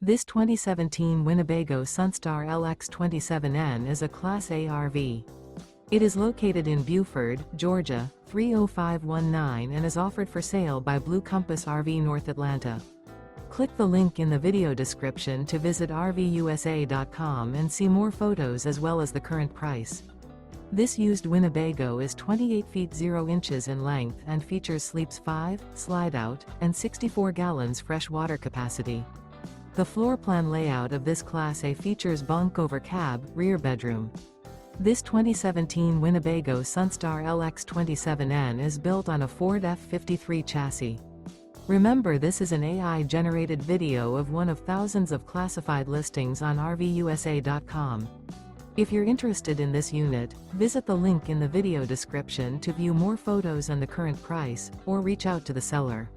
This 2017 Winnebago Sunstar LX 27N is a Class A RV. It is located in Buford, Georgia, 30519 and is offered for sale by Blue Compass RV North Atlanta. Click the link in the video description to visit RVUSA.com and see more photos as well as the current price. This used Winnebago is 28 feet 0 inches in length and features sleeps 5, slide-out, and 64 gallons fresh water capacity. The floor plan layout of this Class A features bunk over cab, rear bedroom. This 2017 Winnebago Sunstar LX 27N is built on a Ford F53 chassis. Remember, this is an AI-generated video of one of thousands of classified listings on RVUSA.com. If you're interested in this unit, visit the link in the video description to view more photos and the current price, or reach out to the seller.